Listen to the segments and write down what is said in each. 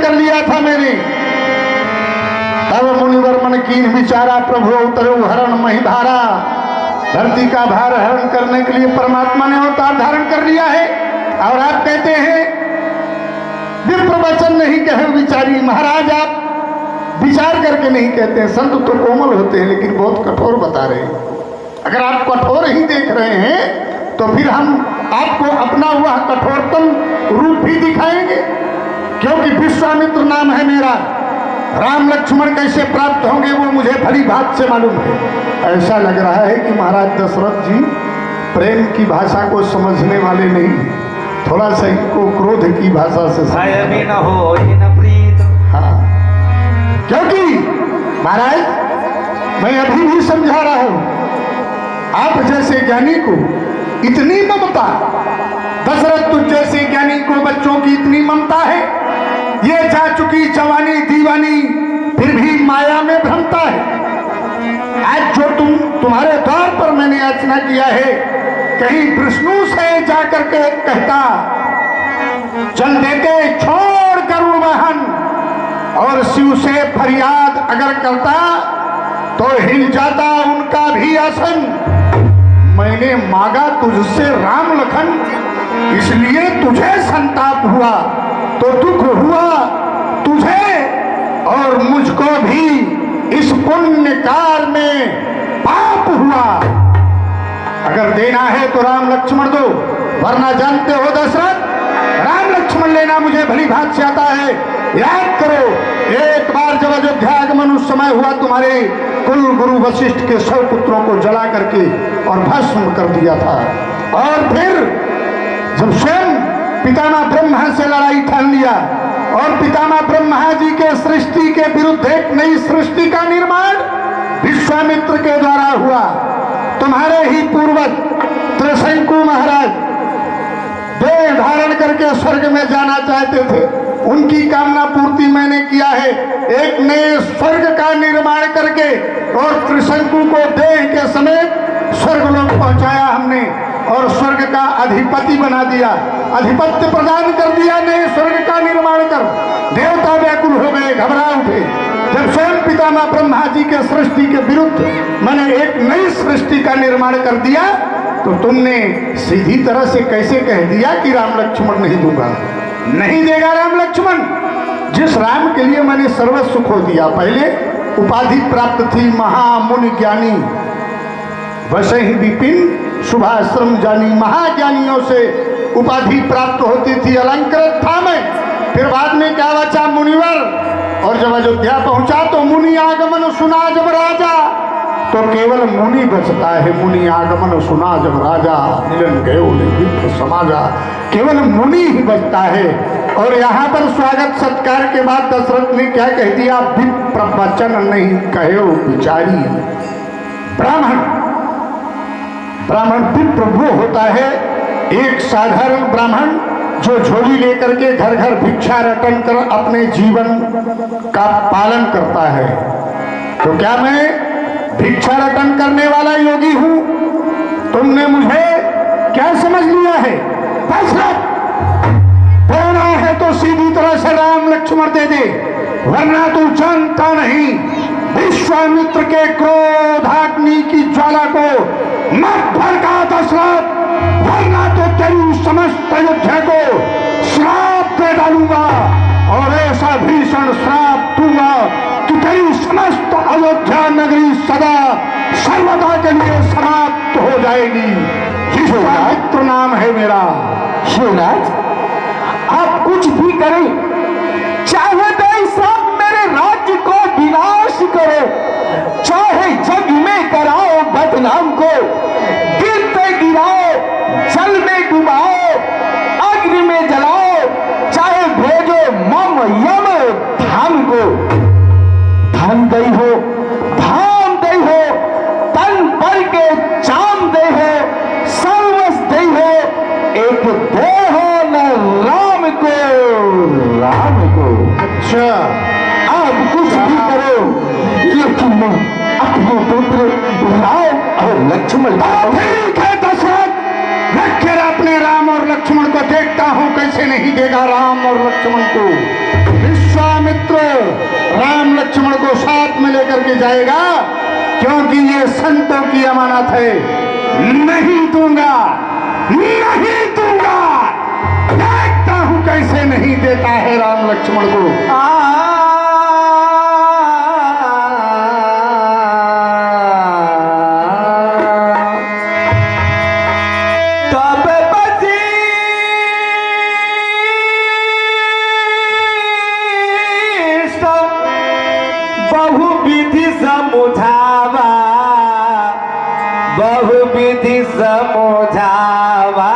कर लिया था मैंने। तब मुनिवर मन कीन विचारा, प्रभु उतरो हरण मही धारा। धरती का भार हरण करने के लिए परमात्मा ने अवतार धारण कर लिया है। और आप कहते हैं विप्र वचन नहीं कहे विचारी। महाराज आप विचार करके नहीं कहते हैं। संत तो कोमल होते हैं लेकिन बहुत कठोर बता रहे हैं। अगर आप कठोर ही देख रहे हैं तो फिर हम आपको अपना हुआ कठोरतम रूप भी दिखाएंगे, क्योंकि विश्वामित्र नाम है मेरा। राम लक्ष्मण कैसे प्राप्त होंगे वो मुझे भली बात से मालूम है। ऐसा लग रहा है कि महाराज दशरथ जी प्रेम की भाषा को समझने वाले नहीं, थोड़ा सा इनको क्रोध की भाषा से न हो न प्रीत। हाँ, क्योंकि महाराज मैं अभी भी समझा रहा हूं, आप जैसे ज्ञानी को इतनी ममता, दशरथ तुझ जैसे ज्ञानी को बच्चों की इतनी ममता है। ये जा चुकी जवानी दीवानी फिर भी माया में भ्रमता है। आज जो तुम्हारे द्वार पर मैंने याचना किया है, कहीं विष्णु से जाकर के कहता चल देते छोड़ गरुड़ वाहन, और शिव से फरियाद अगर करता तो हिल जाता उनका भी आसन। मैंने मांगा तुझसे राम लखन, इसलिए तुझे संताप हुआ तो दुख हुआ तुझे और मुझको भी इस पुण्य कार में पाप हुआ। अगर देना है तो राम लक्ष्मण दो, वरना जानते हो दशरथ राम लक्ष्मण लेना मुझे भली भात से आता है। याद करो एक बार जब अयोध्या आगमन उस समय हुआ, तुम्हारे कुल गुरु वशिष्ठ के 100 पुत्रों को जला करके और भस्म कर दिया था। और फिर जब स्वयं पितामह ब्रह्मा से लड़ाई ठान लिया और पितामह ब्रह्मा जी के सृष्टि के विरुद्ध एक नई सृष्टि का निर्माण विश्वामित्र के द्वारा हुआ। तुम्हारे ही पूर्वज त्रिशंकु महाराज देह धारण करके स्वर्ग में जाना चाहते थे, उनकी कामना पूर्ति मैंने किया है। एक नए स्वर्ग का निर्माण करके और त्रिशंकु को देह के समेत स्वर्गलोक पहुंचाया हमने और स्वर्ग का अधिपति बना दिया, अधिपत्य प्रदान कर दिया। नए स्वर्ग का निर्माण कर देवता व्याकुल हो गए, घबरा उठे। जब स्वयं पितामह ब्रह्मा जी के सृष्टि के विरुद्ध मैंने एक नई सृष्टि का निर्माण कर दिया, तो तुमने सीधी तरह से कैसे कह दिया कि राम लक्ष्मण नहीं दूंगा? नहीं देगा राम लक्ष्मण। जिस राम के लिए मैंने सर्वस्व खो दिया, पहले उपाधि प्राप्त थी महामुनि ज्ञानी, वैसे ही विपिन शुभाश्रम जानी, महाज्ञानियों से उपाधि प्राप्त होती थी, अलंकृत था मैं। फिर बाद में क्या बचा? मुनिवर। और जब अयोध्या पहुंचा तो मुनि आगमन सुना जब राजा, तो केवल मुनि बचता है। मुनि आगमन सुना जब राजा, मिलन गयो विप्र समाजा। केवल मुनि ही बचता है। और यहाँ पर स्वागत सत्कार के बाद दशरथ ने क्या कह दिया? विप्र वचन नहीं कहो विचारी। ब्राह्मण विप्र वो होता है एक साधारण ब्राह्मण जो झोली लेकर के घर घर भिक्षा रटन कर अपने जीवन का पालन करता है। तो क्या मैं भिक्षा रटन करने वाला योगी हूं? तुमने मुझे क्या समझ लिया है? दशरथ देना है तो सीधी तरह से राम लक्ष्मण दे दे, वरना तू जानता नहीं विश्वामित्र के क्रोधाग्नि की ज्वाला को मत भड़का दशरथ, वरना तो तेरी समस्त अयोध्या को श्राप दे डालूंगा और ऐसा भीषण श्राप दूंगा कि तेरी समस्त अयोध्या नगरी सदा सर्वदा के लिए समाप्त हो जाएगी। विश्वामित्र नाम है मेरा। शिवराज आप कुछ भी करें, चाहे तो सब मेरे राज्य को विनाश करो, चाहे जग में कराओ बदनाम को, दिल पे गिराओ, जल में डुबाओ, अग्नि में जलाओ, चाहे भेजो मम यम धाम को। धन दई हो, धाम दई हो, तन पर के चाम दई हो, सर्वस दई हो, एक दे हो न राम को, राम को। अच्छा, आप कुछ भी करो, लेकिन मैं अपने पुत्र राम और लक्ष्मण ठीक है दशरथ, रखे अपने राम और लक्ष्मण लक्ष्मण को देखता हूं कैसे नहीं देगा राम और लक्ष्मण को। विश्वामित्र राम लक्ष्मण को साथ में लेकर के जाएगा, क्योंकि ये संतों की अमानत है। नहीं दूंगा, नहीं दूंगा। देखता हूं कैसे नहीं देता है राम लक्ष्मण को। बहुविधि समझावा, बहुविधि समझावा,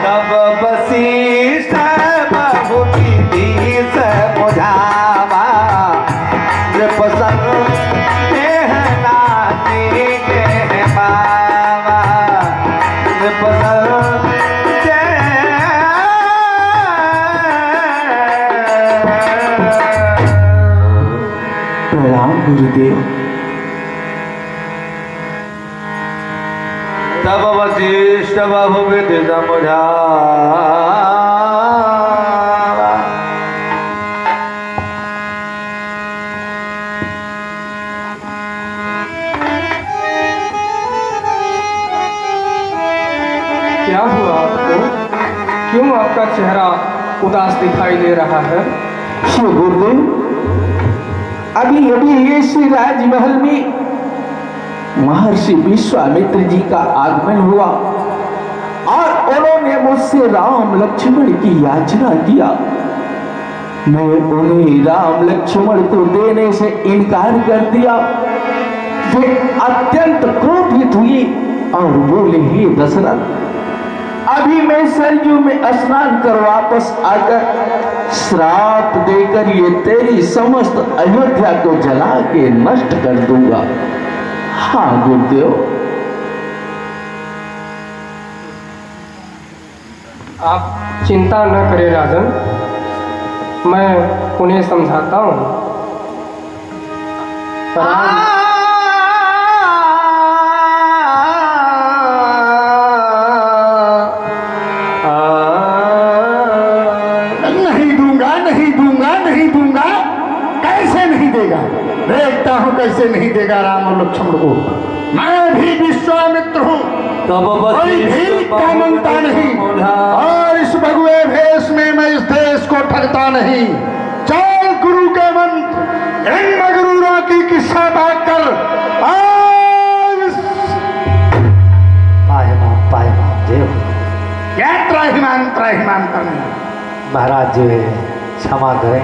तब वशिष्ठ बहुविधि समझावा। नृपसंग देहनाति के पावा, नृपसंग प्रणाम गुरुदेव। तब वशिष्ठ बहुविधि समझावा। क्या हुआ आपको? क्यों आपका चेहरा उदास दिखाई दे रहा है? श्री गुरुदेव, अभी अभी ये श्री राजमहल में महर्षि विश्वामित्र जी का आगमन हुआ और उन्होंने मुझसे राम लक्ष्मण की याचना किया। मैं उन्हें राम लक्ष्मण को देने से इनकार कर दिया। वे अत्यंत क्रोधित हुए और बोले, हे दशरथ, अभी मैं सरयू में स्नान कर वापस आकर श्राप देकर ये तेरी समस्त अयोध्या को जला के नष्ट कर दूंगा। हाँ गुरुदेव। आप चिंता न करें राजन, मैं उन्हें समझाता हूँ। नहीं दूंगा, नहीं दूंगा, नहीं दूंगा। कैसे नहीं देगा? देखता हूं कैसे नहीं देगा राम और लक्ष्मण को। मैं भी विश्वामित्र हूं, कोई भी का मानता नहीं, और इस भगवे भेष में मैं इस देश को ठगता नहीं। चल गुरु के मंत्र इन मगरूरों की किस्सा बात कर। पाए देव क्या त्राहिमाम करना? महाराज जी क्षमा करें।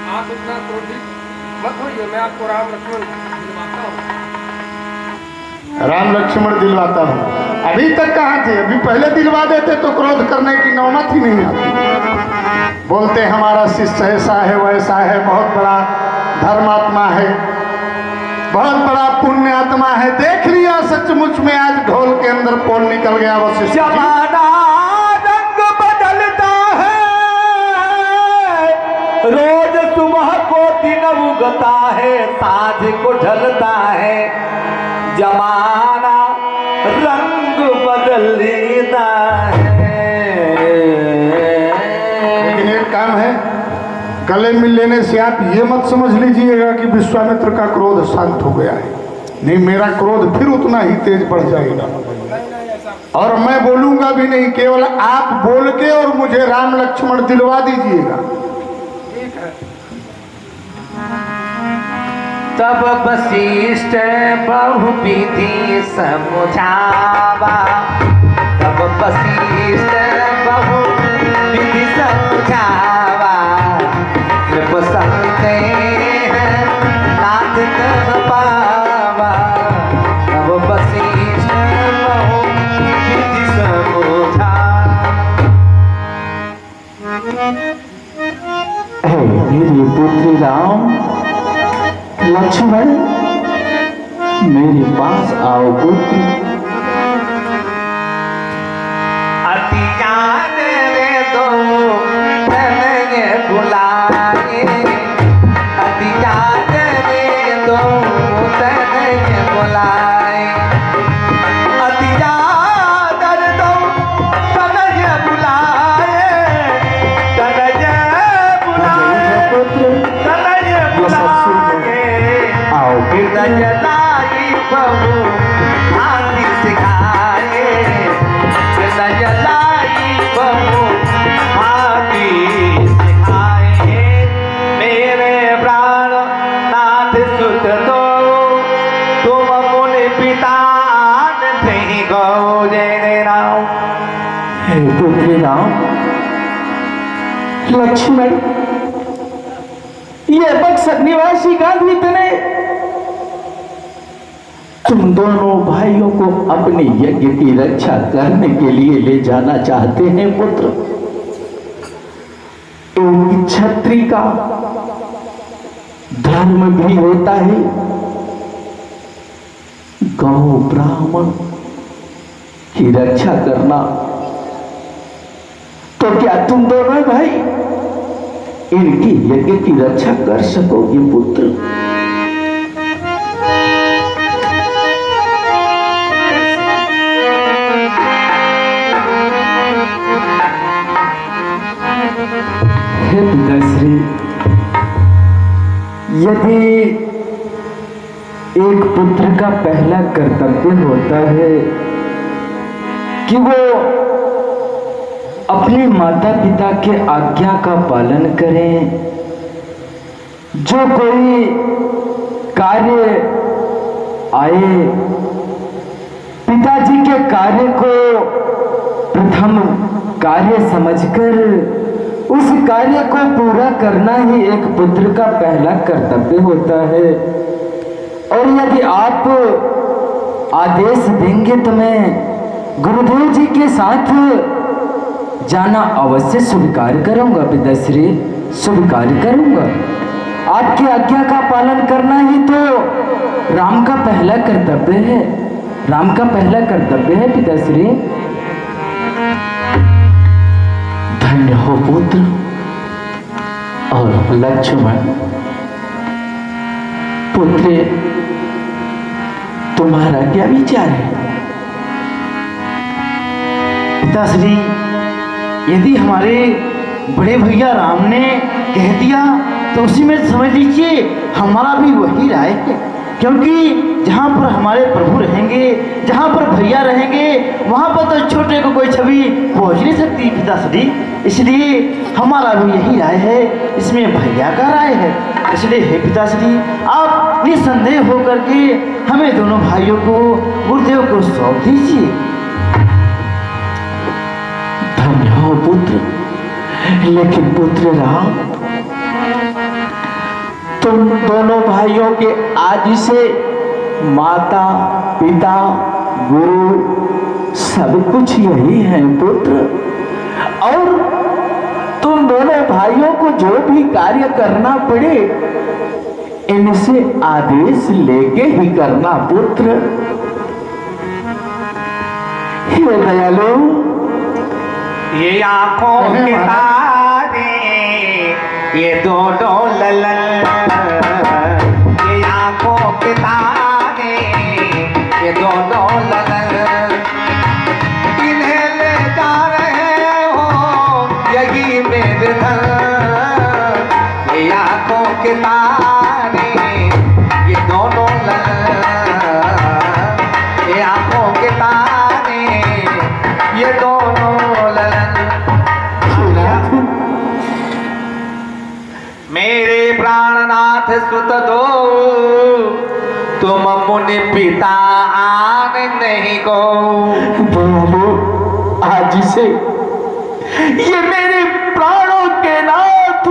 आप इतना क्रोधित मत होइए, मैं आपको राम लक्ष्मण दिलवाता हूँ। राम लक्ष्मण दिलवाता हूँ। अभी तक कहाँ थे? अभी पहले दिलवा देते तो क्रोध करने की नौबत ही नहीं आती। बोलते हमारा शिष्य ऐसा है वैसा है, बहुत बड़ा धर्मात्मा है, बहुत बड़ा पुण्य आत्मा है। देख लिया सचमुच में आज ढोल के अंदर पोल निकल गया। वशिष्ठ जमाना रंग बदलता है, रोज सुबह को दिन उगता है, साँझ को ढलता है। जमाना रंग बदलता है। लेकिन एक काम है, गले मिल लेने से आप ये मत समझ लीजिएगा कि विश्वामित्र का क्रोध शांत हो गया है। नहीं, मेरा क्रोध फिर उतना ही तेज बढ़ जाएगा और मैं बोलूंगा भी नहीं। केवल आप बोल के और मुझे राम लक्ष्मण दिलवा दीजिएगा। तब वशिष्ठ बहुविधि समझावा, तब वशिष्ठ बहुविधि समझावा। नृपसंगे नाथ कह पावा, तब वशिष्ठ बहुविधि समझावा। मेरे पुत्र राम लक्ष्मण, मेरे पास आओ पुत्र। अति जान रे दो तनय बुलाए, अति जान रे दो तनय बुलाए, अति जान दो लक्ष्मण, ये बक्सर निवासी गांधी तने तुम दोनों भाइयों को अपने यज्ञ की रक्षा करने के लिए ले जाना चाहते हैं पुत्र। एक क्षत्रिय का धर्म भी होता है गौ ब्राह्मण की रक्षा करना। तो क्या तुम दोनों भाई इनकी यज्ञ की रक्षा कर सकोगे पुत्र? हे पिताश्री, यदि एक पुत्र का पहला कर्तव्य होता है कि वो अपने माता पिता के आज्ञा का पालन करें, जो कोई कार्य आए पिताजी के कार्य को प्रथम कार्य समझकर उस कार्य को पूरा करना ही एक पुत्र का पहला कर्तव्य होता है। और यदि आप आदेश देंगे तो मैं गुरुदेव जी के साथ जाना अवश्य स्वीकार करूंगा पिताश्री, स्वीकार करूंगा। आपकी आज्ञा का पालन करना ही तो राम का पहला कर्तव्य है, राम का पहला कर्तव्य है पिताश्री। धन्य हो पुत्र। और लक्ष्मण पुत्र, तुम्हारा क्या विचार है? पिताश्री, यदि हमारे बड़े भैया राम ने कह दिया तो उसी में समझ लीजिए हमारा भी वही राय है, क्योंकि जहाँ पर हमारे प्रभु रहेंगे, जहाँ पर भैया रहेंगे, वहाँ पर तो छोटे को कोई छवि पहुँच नहीं सकती पिताश्री। इसलिए हमारा भी यही राय है, इसमें भैया का राय है। इसलिए हे पिताश्री, आप निसंदेह होकर के हमें दोनों भाइयों को गुरुदेव को सौंप दीजिए। धन्य हो पुत्र। लेकिन पुत्र राम, तुम दोनों भाइयों के आज से माता पिता गुरु सब कुछ यही है पुत्र। और तुम दोनों भाइयों को जो भी कार्य करना पड़े इनसे आदेश लेके ही करना पुत्र। हे दयालु, ये आंखों के तारे, ये दोनों ललन, ये आंखों के तारे, ये दोनों ललन, इन्हें ले जा रहे हो यही मेरे धन। ये आंखों के तारे, ये दोनों ललन, ये आंखों के तारे, ये दोनों मेरे प्राणनाथ सुत दो, तुम मुनि पिता आन नहीं को। दयालु, आज से ये मेरे प्राणों के नाथ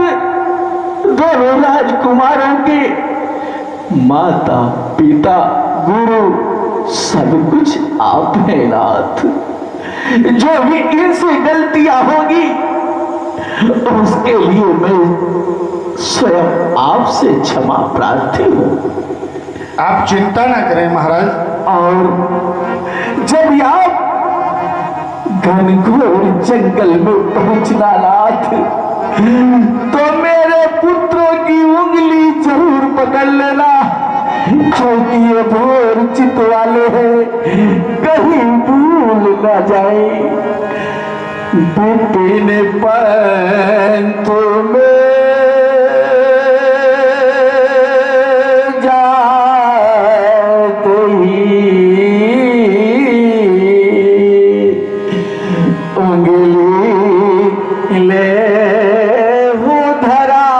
दोनों राजकुमारों के माता पिता गुरु सब कुछ आप हैं नाथ। जो भी इनसे गलतियां होगी उसके लिए मैं स्वयं आपसे क्षमा प्रार्थी हूं। आप चिंता ना करें महाराज। और जब आप घनघोर जंगल में पहुंचना नाथ, तो मेरे पुत्रों की उंगली जरूर पकड़ लेना, क्योंकि ये भोर चित वाले हैं, कहीं भूल ना जाए। बिपिन पंत में जाते ही उंगली ले वो धरा,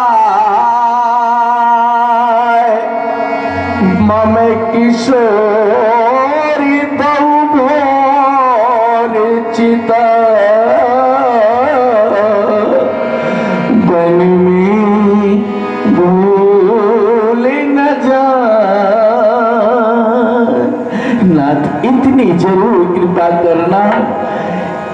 मम किशोरी दौ भोर चिता जीवन में भूल न जा। नाथ इतनी जरूर कृपा करना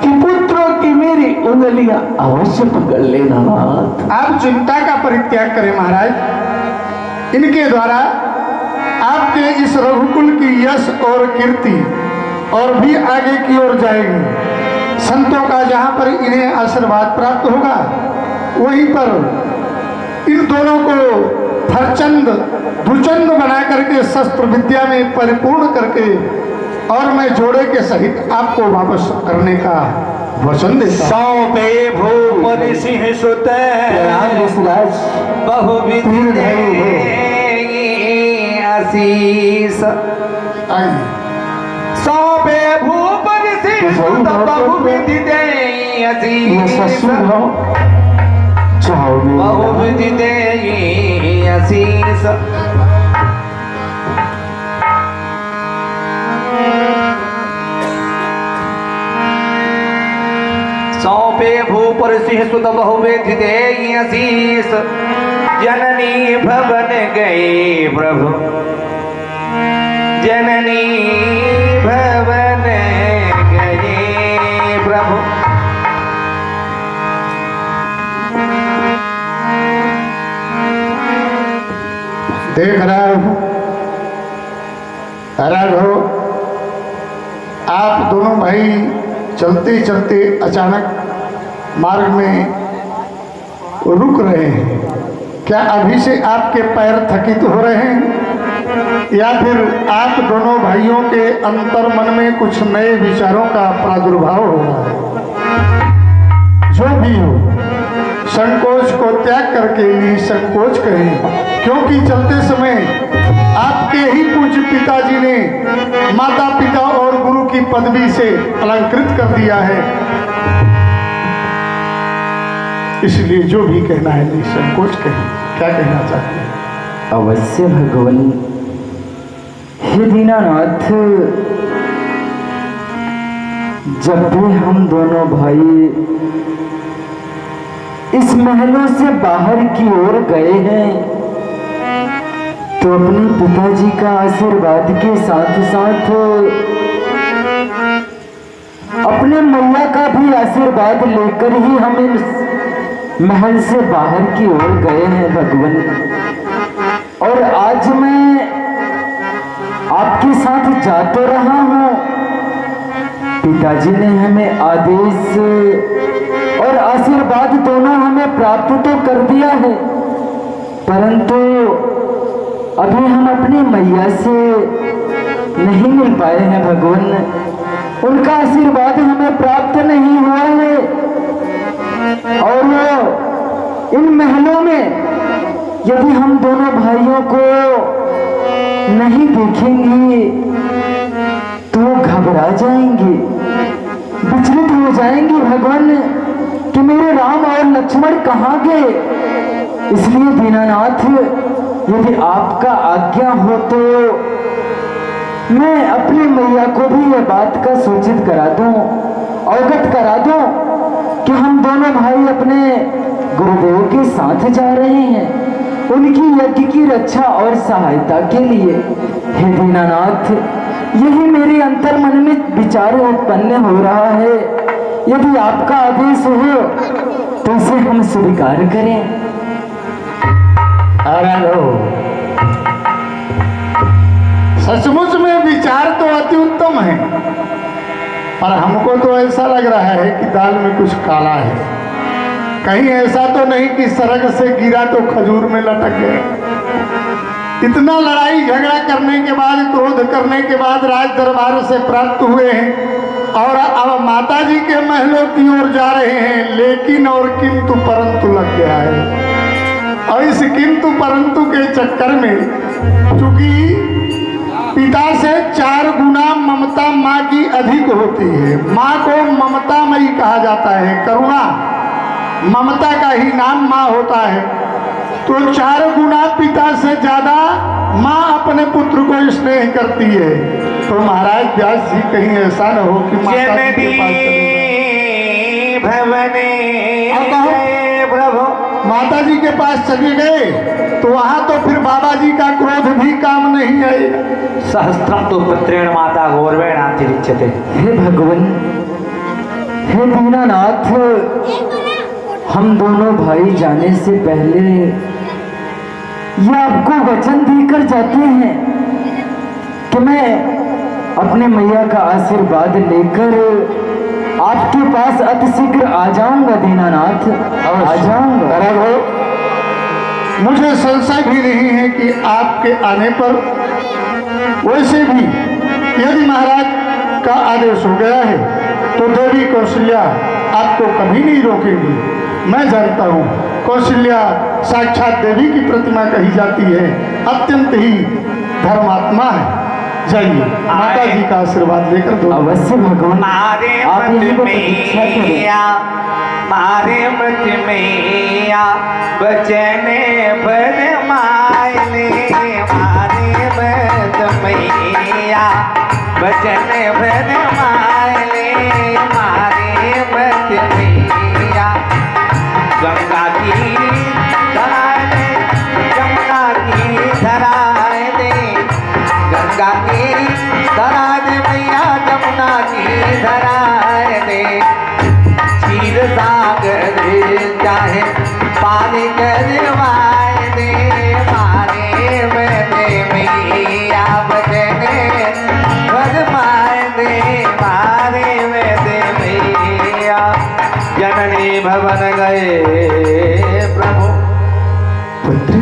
कि पुत्रों की मेरी उंगलियां अवश्य पकड़ लेना नाथ। आप चिंता का परित्याग करें महाराज। इनके द्वारा आपके इस रघुकुल की यश और कीर्ति और भी आगे की ओर जाएगी। संतों का जहां पर इन्हें आशीर्वाद प्राप्त होगा वहीं पर इन दोनों को फरचंद दुचंद बना करके शस्त्र विद्या में परिपूर्ण करके और मैं जोड़े के सहित आपको वापस करने का वचन देता हूं। सौंपे भूपति सिंह सुत बहुविध आशीष। आइए। सौंपे भूपति सिंह सुत बहुविधि दे आशीष। बहुविधि दे आशीष। सौंपे भूपर सिंह सुत बहुविधि दे आशीष। जननी भवन गए प्रभु जननी भवन गए प्रभु। देख रहा हूं राघव, आप दोनों भाई चलते चलते अचानक मार्ग में रुक रहे हैं। क्या अभी से आपके पैर थकित हो रहे हैं या फिर आप दोनों भाइयों के अंतर मन में कुछ नए विचारों का प्रादुर्भाव हो रहा है? जो भी हो, संकोच को त्याग करके निसंकोच कहें, क्योंकि चलते समय आपके ही पूज्य पिताजी ने माता पिता और गुरु की पदवी से अलंकृत कर दिया है। इसलिए जो भी कहना है निसंकोच कहें। क्या कहना चाहते हैं? अवश्य भगवान। हे दीनानाथ, जब भी हम दोनों भाई इस महलों से बाहर की ओर गए हैं तो अपने पिताजी का आशीर्वाद के साथ साथ अपने मैया का भी आशीर्वाद लेकर ही हम इस महल से बाहर की ओर गए हैं भगवान। और आज मैं आपके साथ जा तो रहा हूं, पिताजी ने हमें आदेश और आशीर्वाद दोनों हमें प्राप्त तो कर दिया है, परंतु अभी हम अपनी मैया से नहीं मिल पाए हैं भगवान। उनका आशीर्वाद हमें प्राप्त नहीं हुआ है और इन महलों में यदि हम दोनों भाइयों को नहीं देखेंगे तो वो घबरा जाएंगे, विचलित हो जाएंगे भगवान कि मेरे राम और लक्ष्मण कहाँ गए। इसलिए दीनानाथ, यदि आपका आज्ञा हो तो मैं अपनी मैया को भी यह बात का सूचित करा दूं, अवगत करा दूं कि हम दोनों भाई अपने गुरुदेव के साथ जा रहे हैं उनकी यज्ञ की रक्षा और सहायता के लिए। हे दीनानाथ, यही मेरे अंतर मन में विचार उत्पन्न हो रहा है। यदि आपका आदेश हो तो इसे हम स्वीकार करें। सचमुच में विचार तो अति उत्तम है, पर हमको तो ऐसा लग रहा है कि दाल में कुछ काला है। कहीं ऐसा तो नहीं कि सरग से गिरा तो खजूर में लटक गया। इतना लड़ाई झगड़ा करने के बाद, क्रोध करने के बाद राज दरबार से प्राप्त हुए हैं और अब माता जी के महलों की ओर जा रहे हैं, लेकिन और किंतु परंतु लग गया है। और इस किंतु परंतु के चक्कर में चूंकि पिता से 4 गुना ममता माँ की अधिक होती है। माँ को ममतामयी कहा जाता है, करुणा ममता का ही नाम माँ होता है। तो 4 गुना पिता से ज्यादा माँ अपने पुत्र को स्नेह करती है। तो महाराज व्यास जी कहीं ऐसा न हो कि माता जी के पास चले जाएं। भवने अब कहो। प्रभु माता जी के पास चले गए तो वहां तो फिर बाबा जी का क्रोध भी काम नहीं आएगा। सहस्त्रम तो पुत्रेण माता गौरवेण अंतरिक्षते। हे भगवान, हे दीनानाथ, हम दोनों भाई जाने से पहले ये आपको वचन देकर जाते हैं कि मैं अपने मैया का आशीर्वाद लेकर आपके पास अतिशीघ्र आ जाऊंगा दीनानाथ, आ जाऊंगा। मुझे संशय भी नहीं है कि आपके आने पर, वैसे भी यदि महाराज का आदेश हो गया है तो देवी कौशल्या आपको कभी नहीं रोकेगी। मैं जानता हूँ कौशल्या साक्षात देवी की प्रतिमा कही जाती है, अत्यंत ही धर्मात्मा है। जाइए माता जी का आशीर्वाद लेकर दो। अवश्य भगवान, मारे आप यहीं मत पर प्रतीक्षा करें। मैया, मारे मत मैया, बचने फरमाइले। मारे मत मैया, बचने फरमाइले। मारे मत मैया, गंगा की धराए दे, यमुना की धराए दे, गंगा की धराए दे मैया, यमुना की धराए दे। क्षीर सागर चाहे पानी करवाए दे। मारे बदे मैया, बचने फरमाए दे। मारे बदे मैया, जननी भवन गए प्रभु। पुत्र,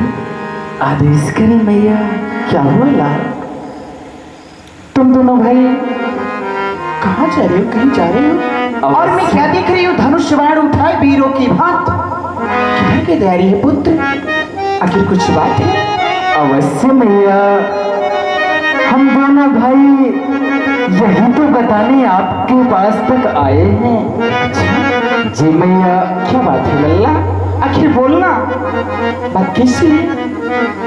आदेश करें मैया। क्या हुआ लाल? तुम दोनों भाई कहाँ जा रहे हो? कहीं जा रहे हो? और मैं क्या देख रही हूँ? धनुष बाण उठाए वीरों की भांत किधर की तैयारी है पुत्र? आखिर कुछ बात है? अवश्य मैया, हम दोनों भाई यही तो बताने आपके पास तक आए हैं। अच्छा जी मैया, क्या बात है लल्ला? आखिर बोलना, बात किस लिए?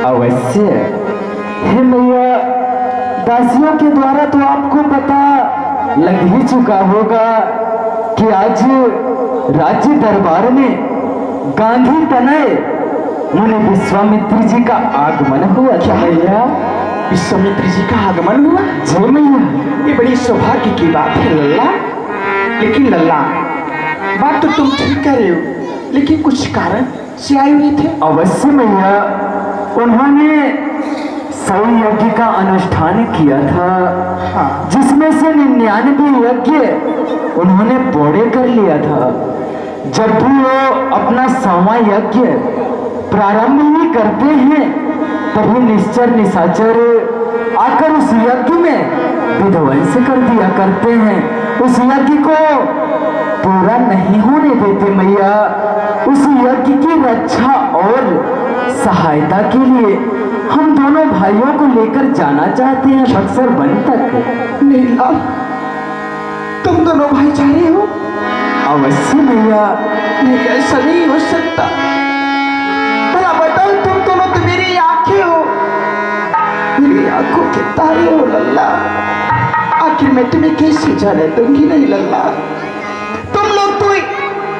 अवश्य हे मैया, दासियों के द्वारा तो आपको पता लग ही चुका होगा कि आज राज्य दरबार में गांधी तनय मुनि विश्वामित्र जी का आगमन हुआ। क्या मैया? विश्वामित्र जी का आगमन हुआ? जी मैया, ये बड़ी सौभाग्य की बात है लल्ला। लेकिन लल्ला, बात तो तुम ठीक कह रहे हो, लेकिन कुछ कारण से आए हुए थे? अवश्य मैया, उन्होंने 100 यज्ञ का अनुष्ठान किया था। हाँ। जिसमें से 99 यज्ञ उन्होंने पूरे कर लिया था। जब भी वो अपना 100वां यज्ञ प्रारंभ ही करते हैं तभी निश्चर निशाचर आकर उस यज्ञ में विध्वंस कर दिया करते हैं। उस यज्ञ को पूरा नहीं होने देते मैया। उस यज्ञ की रक्षा और सहायता के लिए हम दोनों भाइयों को लेकर जाना चाहते हैं बक्सर वन तक। नीला, तुम दोनों भाई जा रहे हो? अवश्य मैया। नहीं, ऐसा नहीं हो सकता। भला बताओ, तुम दोनों तो मेरी आंखें हो, मेरी आंखों के तारे हो लल्ला। आखिर मैं तुम्हें कैसे जाने दूंगी? नहीं लल्ला, तुम लोग तो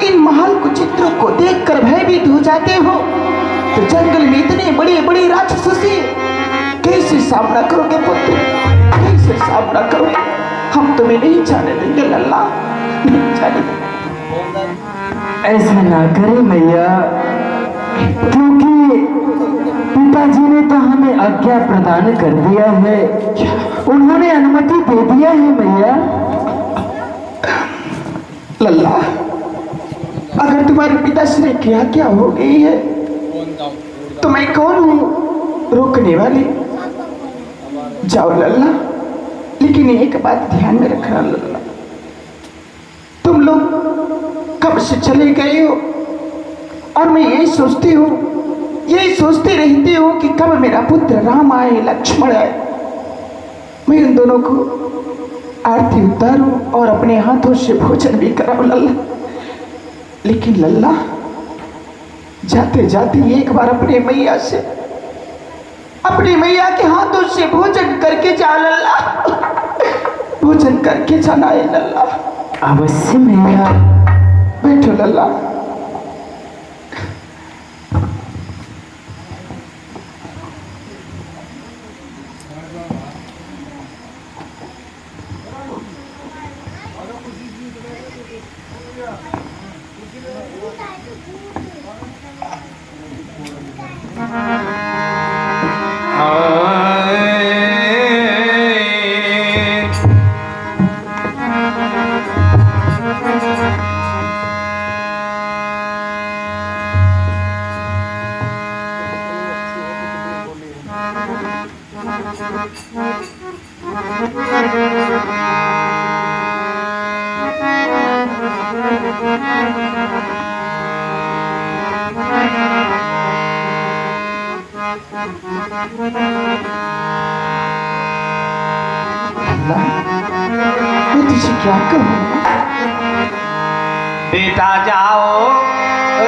इन महान कुचित्रों को देखकर भयभीत हो जाते हो, तो जंगल में इतने बड़े बड़े राक्षसों से कैसे सामना करोगे पुत्र? कैसे सामना करोगे? हम तुम्हें नहीं जाने देंगे लल्ला, नहीं जाने देंगे। ऐसा ना करे मैया, क्योंकि पिताजी ने तो हमें आज्ञा प्रदान कर दिया है, उन्होंने अनुमति दे दिया है मैया। लल्ला, अगर तुम्हारे पिताश्री की आज्ञा हो गई है तो मैं कौन हूँ रोकने वाली? जाओ लल्ला, लेकिन एक बात ध्यान में रखना लल्ला, तुम लोग कब से चले गए हो और मैं यही सोचती हूँ, यही सोचती रहती हूँ कि कब मेरा पुत्र राम आए, लक्ष्मण आए, मैं उन दोनों को आरती उतारूं और अपने हाथों से भोजन भी कराऊं लल्ला। लेकिन लल्ला, जाते जाते एक बार अपने मैया से, अपनी मैया के हाथों से भोजन करके जा लल्ला, भोजन करके जाना है लल्ला। अवश्य मैया। बैठो लल्ला, मैं तुझे क्या कहूँ? बेटा जाओ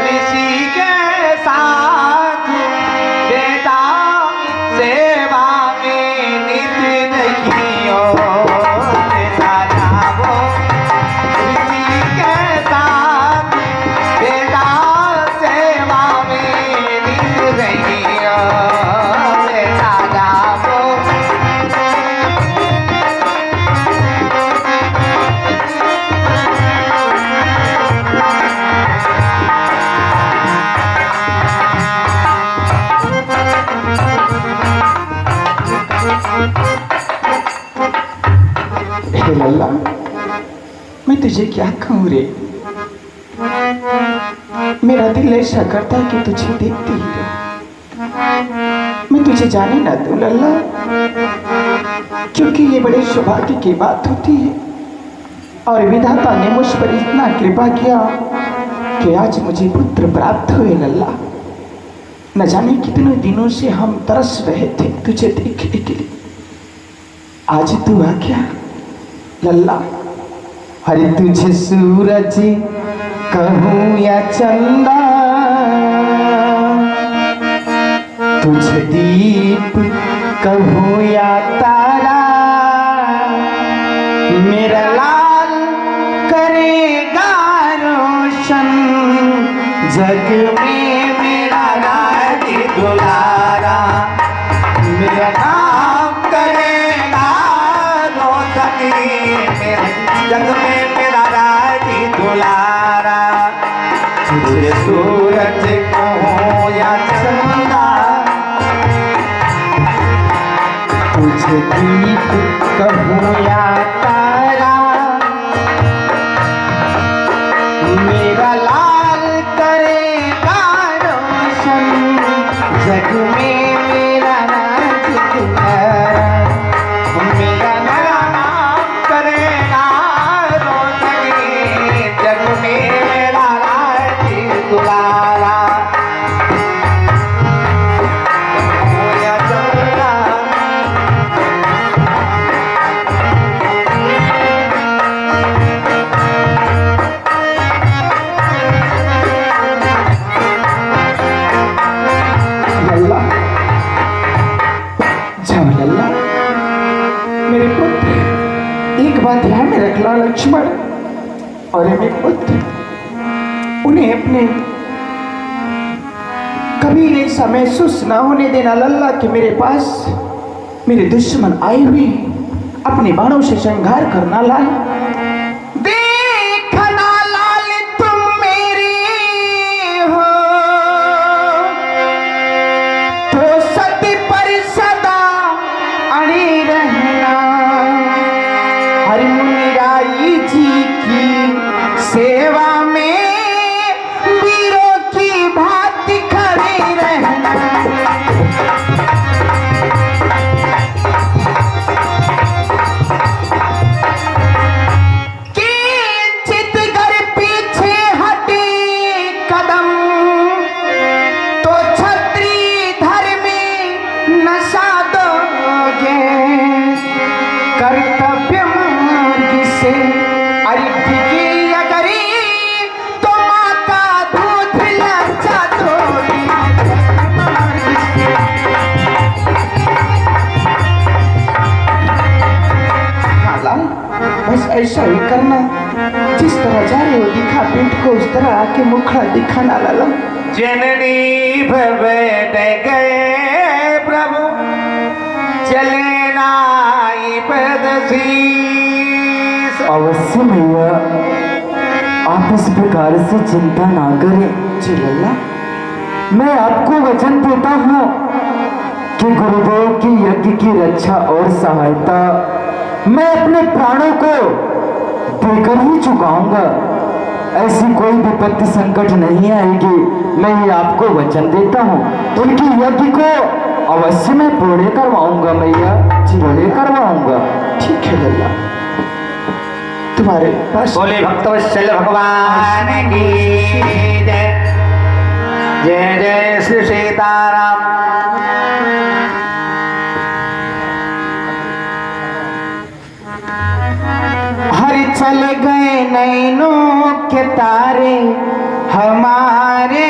ऋषि के साथ, बेटा सेवा में नित नहीं हो। बेटा जाओ ऋषि के साथ, बेटा सेवा में नित नहीं हो। बेटा जाओ हे लल्ला, मैं तुझे क्या कहूँ रे? मेरा दिल ऐसा करता है कि तुझे देखती ही रहूं। मैं तुझे जाने ना दूं लल्ला, क्योंकि ये बड़े सौभाग्य की बात होती है और विधाता ने मुझ पर इतना कृपा किया कि आज मुझे पुत्र प्राप्त हुए लल्ला। न जाने कितने दिनों से हम तरस रहे थे तुझे देखने के लिए। आज तू आ गया लल्ला। अरे तुझे सूरज कहूँ या चंदा, तुझे दीप कहूँ या तारा, मेरा लाल करेगा रोशन जग में मेरा राज दुलारा। मेरा नाम करेगा रोशन जग में मेरा राज दुलारा। तुझे सूरज कहूँ या चंदा, तुझे दीप कहूँ या तारा, मेरा लाल करेगा रोशन जग में मेरा राज दुलारा। मेरा नाम करेगा रोशन जग में मेरा राज दुलारा। कहूँ या चंदा, लल्ला, जाओ लल्ला। मेरे पुत्र, एक बात ध्यान में रखना लक्ष्मण और मेरे पुत्र, उन्हें अपने कभी ऐसा महसूस ना होने देना लल्ला कि मेरे पास मेरे दुश्मन आए हुए हैं। अपने बाणों से संहार करना लाल। देखना लाल तुम मेरी हो तो सती पर सदा अड़ी रहना। हरि मुनिराई जी की सेवा में वीरों की भांति खड़ी रहना। किंचित घर पीछे हटे कदम तो छत्री धर्मी नशा दोगे। कर्तव्य मार्ग से अरिठी अगरी तो माँ का दूध लज्जा दोगी। हाँ लाल, बस ऐसा ही करना। जिस तरह जा रहे हो दिखा पीठ को, उस तरह आके मुखड़ा दिखाना लाला। जननी भवेट गए प्रभु, चले नाई पदशीस। अवश्य भैया, आप इस प्रकार से चिंता ना करें। जी लल्ला, मैं आपको वचन देता हूँ कि गुरुदेव की यज्ञ की रक्षा और सहायता मैं अपने प्राणों को देकर ही चुकाऊंगा। ऐसी कोई विपत्ति संकट नहीं आएगी, मैं ये आपको वचन देता हूँ। उनकी यज्ञ को अवश्य मैं पूरे करवाऊंगा मैया, पूरे करवाऊंगा। ठीक है लल्ला, तुम्हारे पास बोले भक्तवत्सल भगवान की जय। जय जय श्री सीताराम। हर चल गए नैनों के तारे हमारे